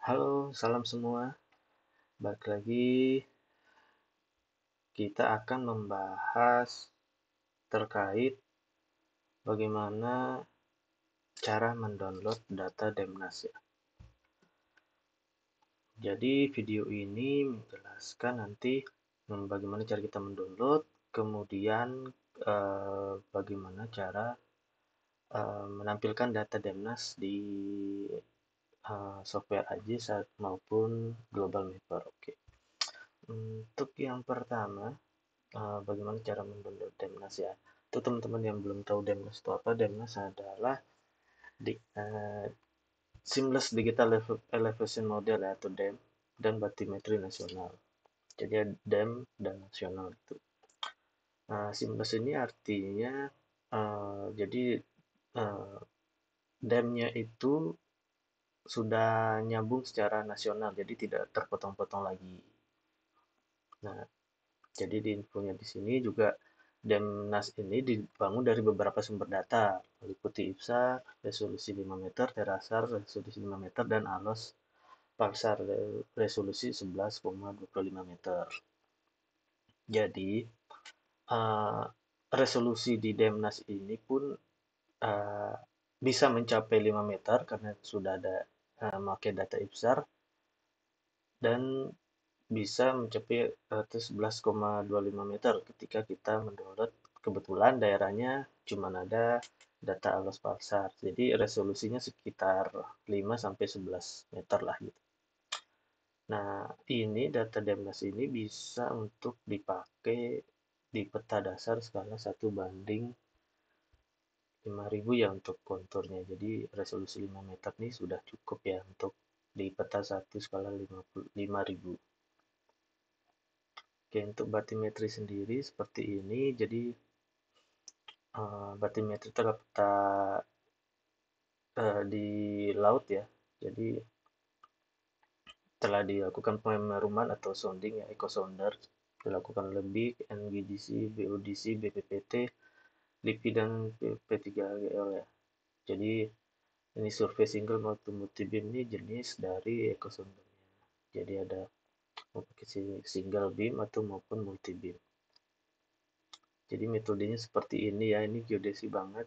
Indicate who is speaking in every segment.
Speaker 1: Halo, salam semua. Balik lagi, kita akan membahas terkait bagaimana cara mendownload data Demnas ya. Jadi video ini menjelaskan nanti bagaimana cara kita mendownload, kemudian bagaimana cara menampilkan data Demnas di software AJIS maupun Global Mapper. Oke. Untuk yang pertama, bagaimana cara mendownload Demnas ya. Untuk teman-teman yang belum tahu Demnas itu apa, Demnas adalah di, eh, Seamless Digital Elevation Model ya, atau DEM, dan batimetri nasional. Jadi DEM dan nasional itu. Nah, seamless ini artinya jadi eh, DEM-nya itu sudah nyambung secara nasional, jadi tidak terpotong-potong lagi. Nah, jadi di infonya di sini juga Demnas ini dibangun dari beberapa sumber data, meliputi IPSA, resolusi 5 meter, Terasar, resolusi 5 meter, dan ALOS Pulsar, resolusi 11,25 meter. Jadi, eh, resolusi di Demnas ini pun eh, bisa mencapai 5 meter karena sudah ada memakai data IPSAR, dan bisa mencapai 11,25 meter ketika kita mendownload, kebetulan daerahnya cuma ada data alas pasar, jadi resolusinya sekitar 5 sampai 11 meter lah gitu. Nah, ini data Demnas ini bisa untuk dipakai di peta dasar skala 1:5000 ya untuk konturnya. Jadi resolusi 5 meter ini sudah cukup ya untuk di peta 1 skala 5000. Oke, untuk batimetri sendiri seperti ini. Jadi batimetri terletak di laut ya. Jadi telah dilakukan pemeruman atau sounding ya, echo sounder dilakukan oleh BIG, NGDC, BODC, BPPT, LIPI, dan P3GL ya. Jadi ini survei single maupun multi beam ini jenis dari echo soundernya. Jadi ada mau pakai single beam atau maupun multi beam. Jadi metodenya seperti ini ya, ini geodesi banget.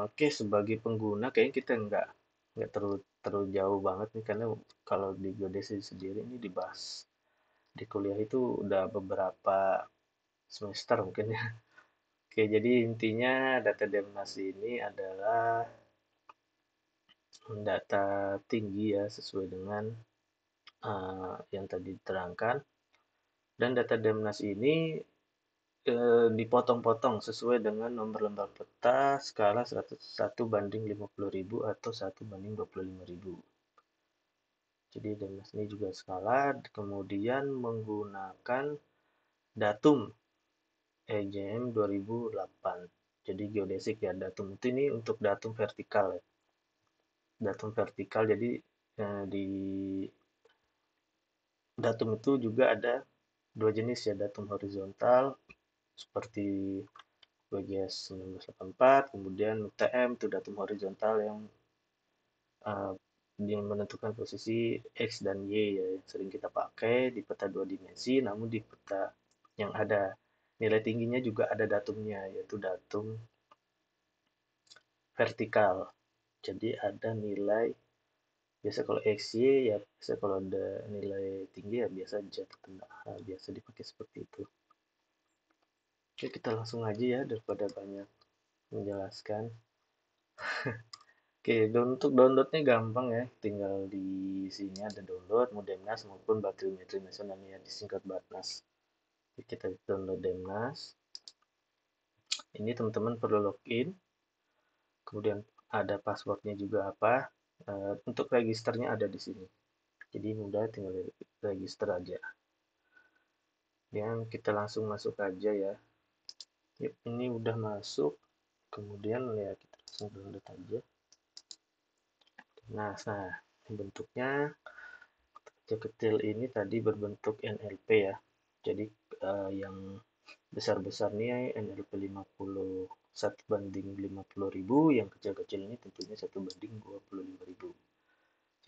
Speaker 1: Oke, sebagai pengguna kayaknya kita nggak terlalu jauh banget nih, karena kalau di geodesi sendiri ini dibahas di kuliah itu udah beberapa semester mungkin ya. Oke, jadi intinya data Demnas ini adalah data tinggi ya, sesuai dengan yang tadi diterangkan. Dan data Demnas ini dipotong-potong sesuai dengan nomor lembar peta skala 101/50.000 atau 1/25.000. Jadi Demnas ini juga skala, kemudian menggunakan datum EJM 2008. Jadi geodesik ya, datum itu ini untuk datum vertikal ya. Datum vertikal, jadi di datum itu juga ada dua jenis ya, datum horizontal seperti WGS 1984, kemudian UTM itu datum horizontal uh, yang menentukan posisi X dan Y ya, yang sering kita pakai di peta dua dimensi, namun di peta yang ada nilai tingginya juga ada datumnya, yaitu datum vertikal. Jadi ada nilai, biasa kalau X, Y ya, biasa kalau ada nilai tinggi ya biasa Z, biasa dipakai seperti itu. Oke, kita langsung aja ya daripada banyak menjelaskan. Oke, untuk downloadnya gampang ya, tinggal di sini ada download mau Demnas maupun batimetri nasional ya, disingkat Batnas. Jadi kita download Demnas. Ini teman-teman perlu login, kemudian ada passwordnya juga apa. Untuk registernya ada di sini. Jadi mudah, tinggal register aja. Dan kita langsung masuk aja ya. Yuk, ini udah masuk. Kemudian ya kita langsung download aja. Nah, bentuknya kecil ini tadi berbentuk NLP ya. Jadi yang besar-besar nih NLP 1/50.000, yang kecil-kecil ini tentunya 1/25.000.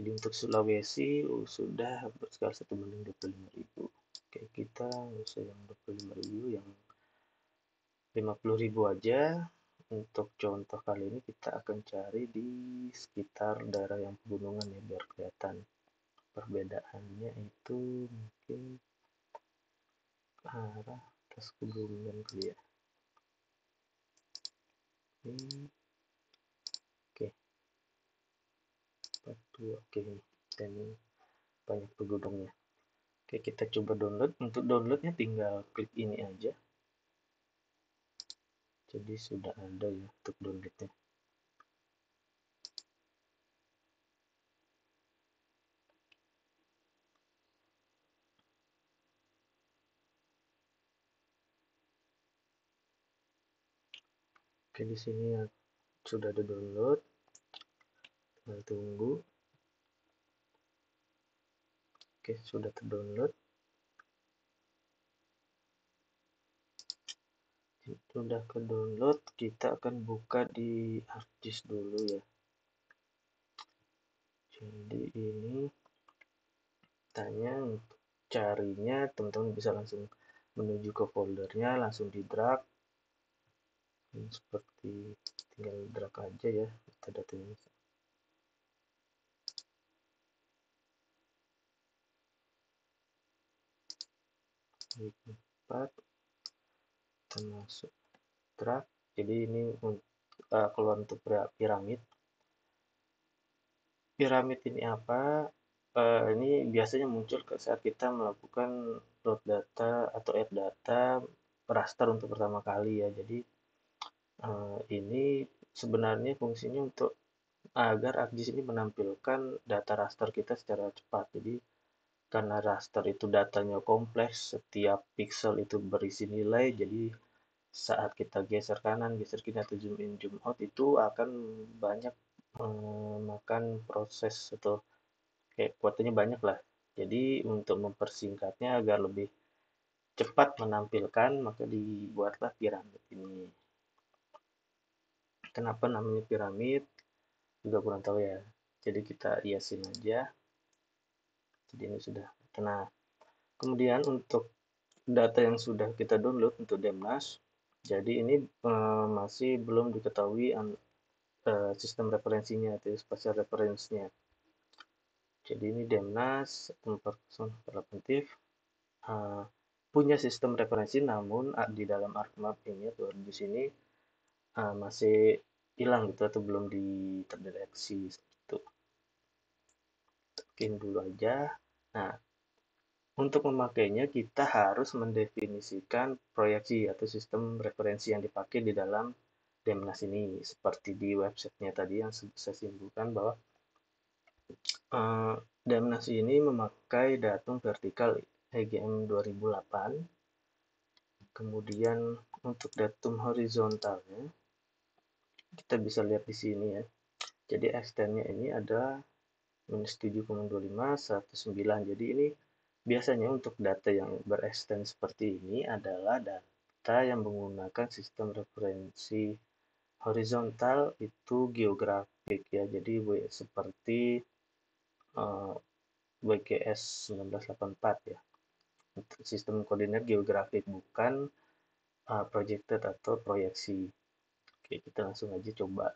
Speaker 1: Jadi untuk Sulawesi sudah sekitar 1.025.000. Oke, kita usah yang 25.000, yang 50.000 aja. Untuk contoh kali ini kita akan cari di sekitar daerah yang pegunungan ya, biar kelihatan perbedaannya. Itu mungkin arah atas pegunungan kali ya. Ini oke, 42. Oke, dan ini banyak pegunungnya. Oke, kita coba download. Untuk downloadnya tinggal klik ini aja. Jadi sudah ada ya untuk downloadnya. Oke, di sini ya sudah ada download. Tinggal tunggu. Oke, sudah terdownload. Sudah ke download, kita akan buka di harddisk dulu ya. Jadi ini tanya untuk carinya, teman-teman bisa langsung menuju ke foldernya, langsung di drag. Ini seperti tinggal drag aja ya data-datanya. 4 termasuk drag. Jadi ini keluar untuk piramid. Piramid ini apa? Ini biasanya muncul saat kita melakukan load data atau add data raster untuk pertama kali ya. Jadi ini sebenarnya fungsinya untuk agar ArcGIS ini menampilkan data raster kita secara cepat. Jadi karena raster itu datanya kompleks, setiap pixel itu berisi nilai, jadi saat kita geser kanan, geser kiri atau zoom in, zoom out itu akan banyak memakan proses atau kayak kuotanya banyak lah. Jadi untuk mempersingkatnya agar lebih cepat menampilkan, maka dibuatlah piramid ini. Kenapa namanya piramid? Juga kurang tahu ya. Jadi kita hiasin aja. Jadi ini sudah. Nah, kemudian untuk data yang sudah kita download untuk Demnas, jadi ini masih belum diketahui sistem referensinya atau spatial referensinya. Jadi ini Demnas 4.0 relatif punya sistem referensi, namun di dalam ArcMap ini atau di sini masih hilang gitu atau belum terdeteksi itu. Mungkin dulu aja. Nah, untuk memakainya kita harus mendefinisikan proyeksi atau sistem referensi yang dipakai di dalam Demnas ini. Seperti di websitenya tadi yang saya simpulkan bahwa Demnas ini memakai datum vertikal EGM 2008. Kemudian untuk datum horizontalnya kita bisa lihat di sini ya. Jadi extendnya ini ada -7,25 109. Jadi ini biasanya untuk data yang berextend seperti ini adalah data yang menggunakan sistem referensi horizontal itu geografik ya. Jadi seperti WGS 1984 ya. Sistem koordinat geografik, bukan projected atau proyeksi. Oke, kita langsung aja coba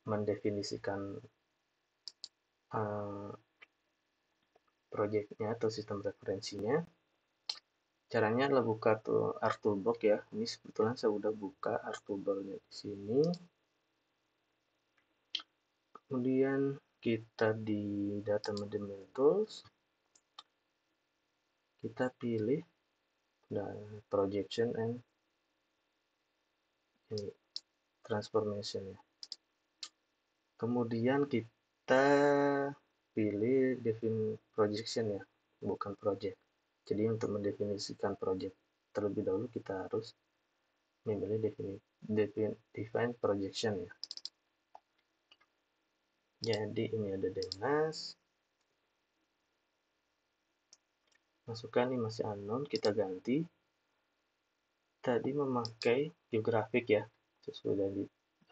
Speaker 1: mendefinisikan projectnya atau sistem referensinya. Caranya adalah buka tuh ArcToolbox ya. Ini sebetulnya saya udah buka ArcToolbox-nya di sini. Kemudian kita di data management tools, kita pilih projection and transformation ya. Kemudian kita pilih projection ya, bukan project. Jadi untuk mendefinisikan project terlebih dahulu kita harus memilih define projection ya. Jadi ini ada Demnas. Masukkan ini masih unknown, kita ganti. Tadi memakai geografik ya, sesuai dari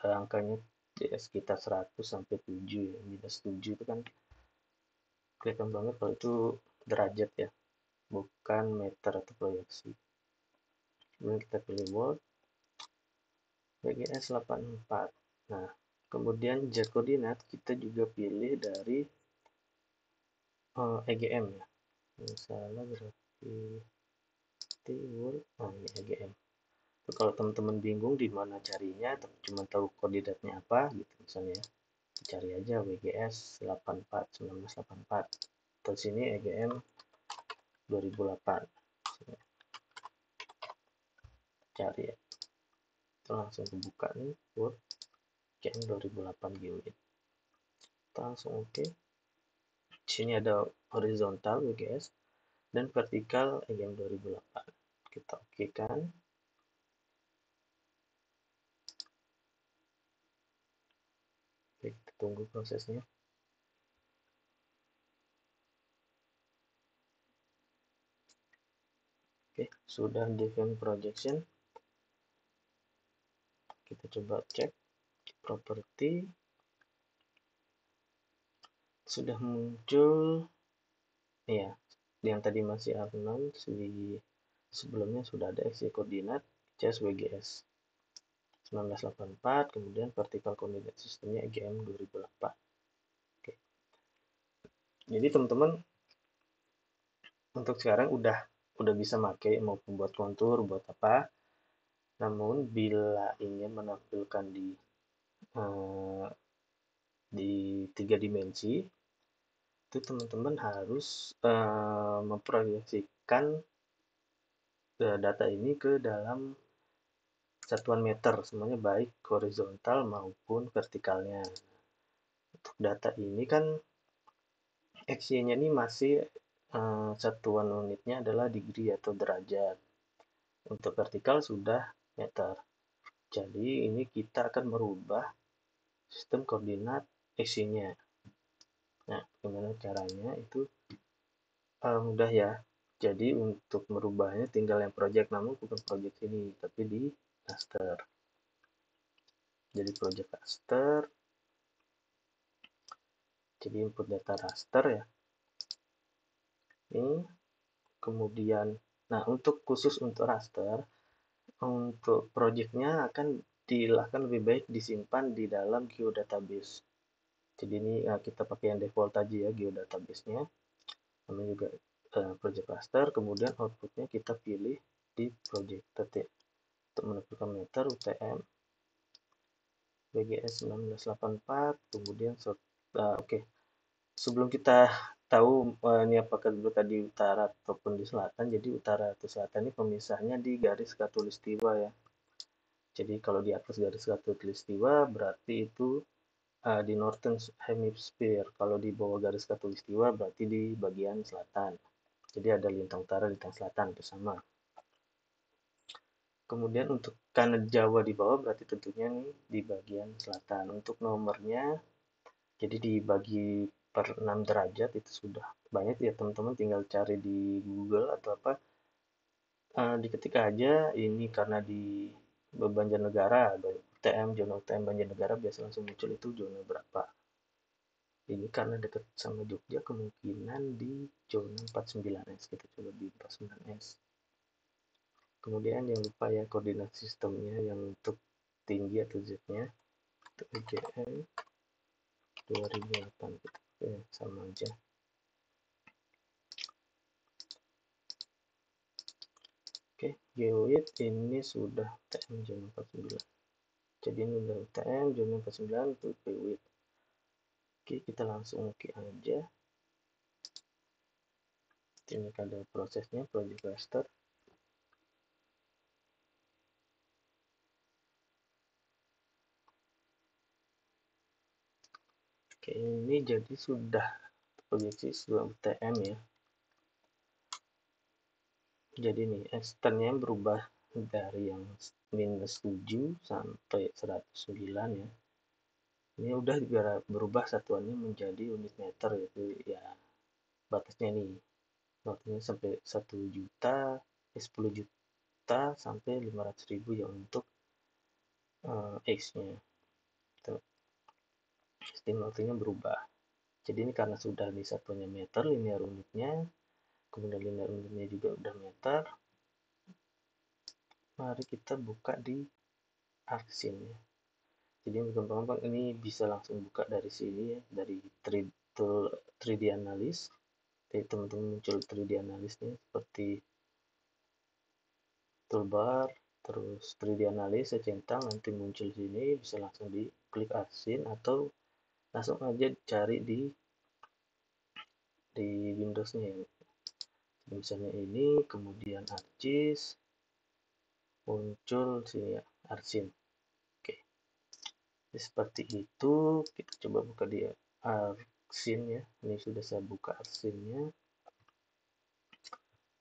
Speaker 1: angkanya sekitar 100 sampai 7 ya, -7 itu kan kelihatan banget kalau itu derajat ya, bukan meter atau proyeksi. Kemudian kita pilih Word, BGS 84. Nah, kemudian Z koordinat kita juga pilih dari EGM ya. Misalnya berarti Word, ini EGM. Kalau teman-teman bingung di mana carinya, tapi cuma tahu koordinatnya apa gitu misalnya ya, cari aja WGS 84 1984. Terus sini EGM 2008. Cari ya. Itu langsung kebuka nih Word EGM 2008 GeoID. Kita langsung oke. Sini ada horizontal WGS dan vertikal EGM 2008. Kita oke kan. Oke, kita tunggu prosesnya. Oke, sudah define projection. Kita coba cek properti. Sudah muncul ya, yang tadi masih unknown di sebelumnya sudah ada XY koordinat CS WGS 1984, kemudian vertical coordinate sistemnya EGM 2008. Oke. Jadi teman-teman untuk sekarang udah bisa pakai mau buat kontur buat apa. Namun bila ingin menampilkan eh, di 3 dimensi itu teman-teman harus memproyeksikan data ini ke dalam satuan meter semuanya baik horizontal maupun vertikalnya. Untuk data ini kan XY-nya ini masih satuan unitnya adalah degree atau derajat. Untuk vertikal sudah meter. Jadi ini kita akan merubah sistem koordinat XY-nya. Nah, gimana caranya itu mudah ya. Jadi untuk merubahnya tinggal yang project, namun bukan project ini, tapi di raster. Jadi project raster. Jadi input data raster ya. Ini kemudian, nah untuk khusus untuk raster, untuk projectnya akan lebih baik disimpan di dalam geodatabase. Jadi ini kita pakai yang default aja ya geodatabase-nya. Namanya juga project raster, kemudian outputnya kita pilih di project titik untuk menentukan meter UTM BGS 1984, kemudian oke. Sebelum kita tahu ini apakah dulu tadi utara ataupun di selatan, jadi utara atau selatan ini pemisahnya di garis khatulistiwa ya. Jadi kalau di atas garis khatulistiwa berarti itu di Northern Hemisphere. Kalau di bawah garis khatulistiwa berarti di bagian selatan. Jadi ada lintang utara, lintang selatan bersama. Kemudian untuk karena Jawa di bawah berarti tentunya nih di bagian selatan. Untuk nomornya jadi dibagi per 6 derajat itu sudah banyak ya teman-teman, tinggal cari di Google atau apa, diketik aja ini karena di Banjarnegara, UTM, zona UTM Banjarnegara biasa langsung muncul itu zona berapa. Ini karena dekat sama Jogja kemungkinan di zona 49S, kita coba di 49S. Kemudian jangan lupa ya koordinat sistemnya yang untuk tinggi atau Z-nya untuk UGM 2008 gitu. Oke, sama aja. Oke, geoid ini sudah UTM zona 49. Jadi ini udah UTM zona 49 untuk geoid. Oke, kita langsung oke aja. Ini ada prosesnya project raster. Oke, ini jadi sudah proyeksi sudah UTM ya. Jadi nih eksternnya berubah dari yang -7 sampai 109 ya. Ini udah berubah satuannya menjadi unit meter, yaitu ya batasnya nih. Batasnya sampai 1 juta, 10 juta sampai 500.000 ya untuk X-nya. Sistem waktunya berubah. Jadi ini karena sudah di satunya meter linear unitnya, kemudian linear unitnya juga udah meter, mari kita buka di Arcsyn ya. Jadi gampang-gampang ini bisa langsung buka dari sini ya, dari 3D Analyst. Jadi teman-teman muncul 3D Analyst-nya seperti toolbar, terus 3D Analyst saya centang, nanti muncul sini, bisa langsung di klik Arcsyn atau langsung aja cari di Windows-nya ya. Misalnya ini, kemudian Arcis, muncul sini ya, Arcsyn. Oke, jadi seperti itu. Kita coba buka di Arcsyn ya. Ini sudah saya buka Arcsyn-nya.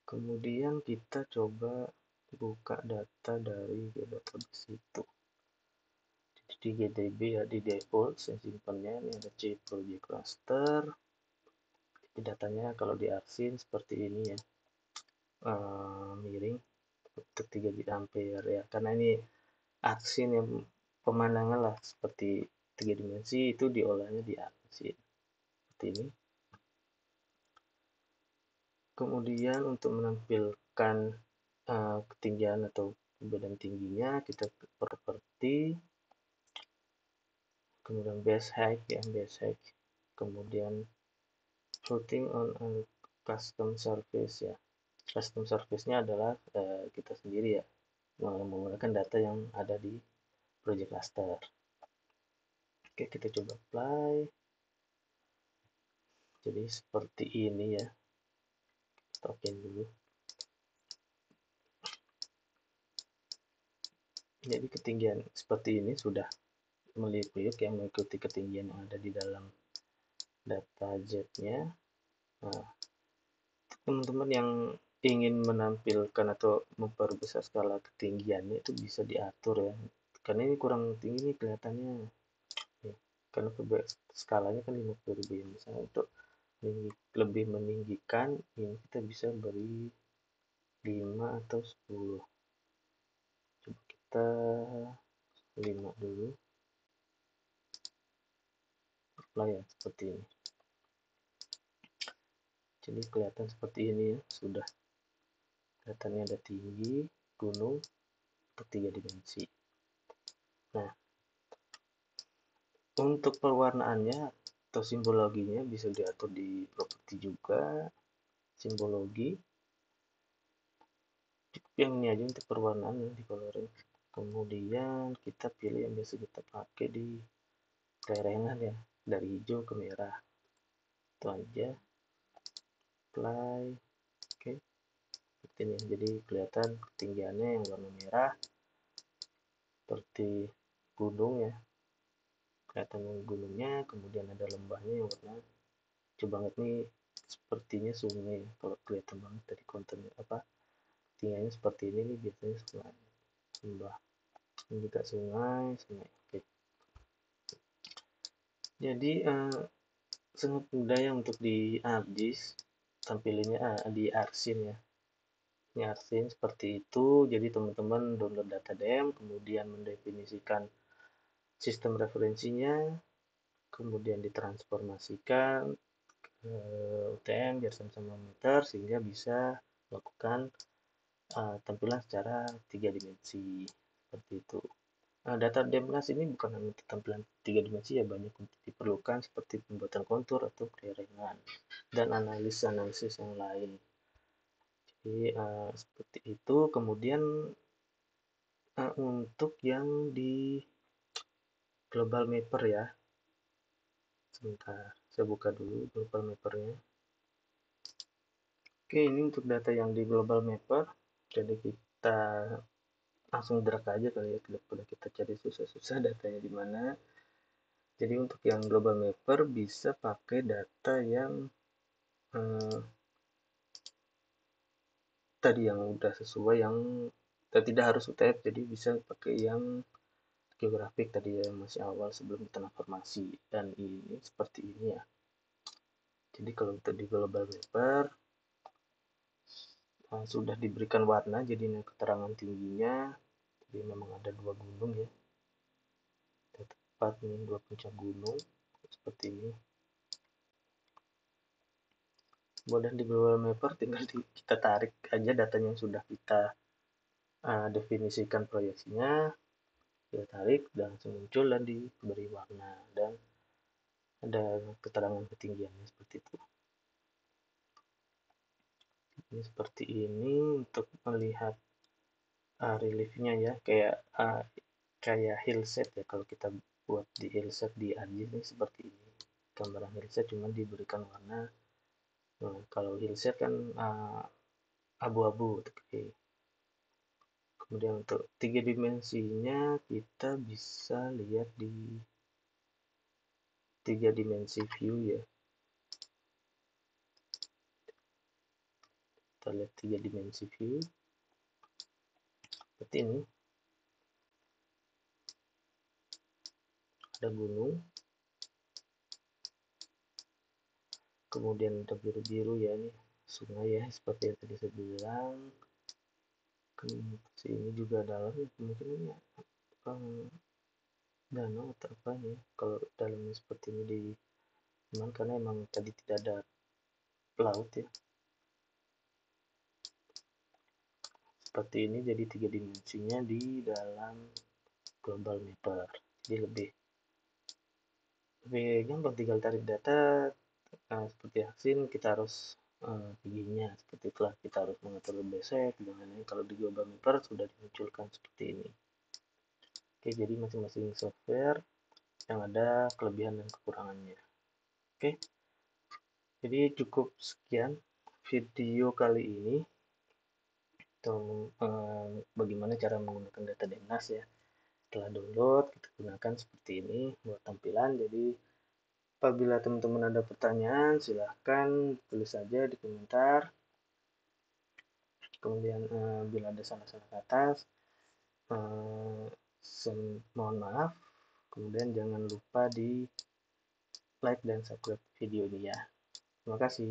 Speaker 1: Kemudian kita coba buka data dari database itu. Jadi di GDB ya, di default saya simpannya ini ada C project cluster. Jadi datanya kalau di Arcsyn seperti ini ya, miring untuk 3 bit ampere ya, karena ini Arcsyn yang pemandangan lah seperti 3 dimensi itu diolahnya di Arcsyn seperti ini. Kemudian untuk menampilkan ketinggian atau perbedaan tingginya, kita ke properti, kemudian base height ya, base height, kemudian floating on a custom surface ya. Custom surface-nya adalah kita sendiri ya, menggunakan data yang ada di project cluster. Oke, kita coba apply. Jadi seperti ini ya. Token dulu. Jadi ketinggian seperti ini sudah meliuk-liuk yang mengikuti ketinggian yang ada di dalam data Z-nya. Nah, teman-teman yang ingin menampilkan atau memperbesar skala ketinggiannya itu bisa diatur ya. Karena ini kurang tinggi nih kelihatannya. Ya, karena skalanya kan 50.000 ya. Misalnya untuk lebih meninggikan ini kita bisa beri 5 atau 10. Coba kita 5 dulu. Apply ya, seperti ini. Jadi kelihatan seperti ini ya, sudah kelihatannya ada tinggi gunung untuk 3 dimensi. Nah, untuk pewarnaannya atau simbologinya bisa diatur di properti juga, simbologi. Yang ini aja untuk perwarnaan ya, di coloring. Kemudian kita pilih yang biasa kita pakai di lerengah ya, dari hijau ke merah. Itu aja. Apply. Oke. Ini jadi kelihatan ketinggiannya yang warna merah seperti gunung ya, kelihatan gunungnya, kemudian ada lembahnya yang warna coba banget nih, sepertinya sungai ya. Kalau kelihatan banget dari kontennya apa ketinggiannya seperti ini nih, biasanya sungai, lembah. Ini juga sungai. Oke. Jadi sangat mudah ya untuk di ArcGIS, tampilannya di Arcsyn ya. Ini Arcsyn seperti itu. Jadi teman-teman download data DEM, kemudian mendefinisikan sistem referensinya, kemudian ditransformasikan ke UTM biar sama-sama meter, sehingga bisa melakukan tampilan secara 3 dimensi seperti itu. Data DEMNAS ini bukan hanya untuk tampilan 3 dimensi ya, banyak untuk diperlukan seperti pembuatan kontur atau kelerengan dan analisis yang lain. Jadi seperti itu. Kemudian untuk yang di global mapper ya, sebentar saya buka dulu global mappernya. Oke, ini untuk data yang di global mapper. Jadi kita langsung drag aja kali ya, daripada kita cari susah-susah datanya di mana. Jadi untuk yang global mapper bisa pakai data yang tadi yang udah sesuai, yang tidak harus UTF, jadi bisa pakai yang geografik tadi ya, masih awal sebelum transformasi. Dan ini seperti ini ya. Jadi kalau kita di global mapper sudah diberikan warna, jadi ini keterangan tingginya. Jadi memang ada 2 gunung ya, tepat nih 2 puncak gunung seperti ini. Kemudian di Global Mapper tinggal kita tarik aja datanya yang sudah kita definisikan proyeksinya, kita tarik dan langsung muncul dan diberi warna dan ada keterangan ketinggiannya seperti itu. Ini seperti ini untuk melihat reliefnya ya, kayak hillset ya, kalau kita buat di hillset di ArcGIS ini seperti ini gambaran hillset, cuma diberikan warna. Nah, kalau hillset kan abu-abu. Oke. Kemudian untuk 3 dimensinya kita bisa lihat di 3 dimensi view ya. Kita lihat 3 dimensi view seperti ini. Ada gunung, kemudian ada biru-biru ya, ini sungai ya, seperti yang tadi saya bilang. Sini juga dalam ya, kemungkinan ya danau atau apa ya, kalau dalamnya seperti ini di teman, karena emang tadi tidak ada laut ya. Seperti ini, jadi 3 dimensinya di dalam Global Mapper. Jadi lebih gampang, tinggal tarik data seperti Aksin, kita harus tingginya seperti itulah, kita harus mengatur basic dan lain-lain. Kalau di Global Mapper sudah dimunculkan seperti ini. Oke, jadi masing-masing software yang ada kelebihan dan kekurangannya. Oke, jadi cukup sekian video kali ini tentang bagaimana cara menggunakan data Demnas ya. Setelah download, kita gunakan seperti ini buat tampilan. Jadi apabila teman-teman ada pertanyaan, silahkan tulis saja di komentar. Kemudian bila ada salah-salah kata, mohon maaf. Kemudian jangan lupa di like dan subscribe video ini ya. Terima kasih.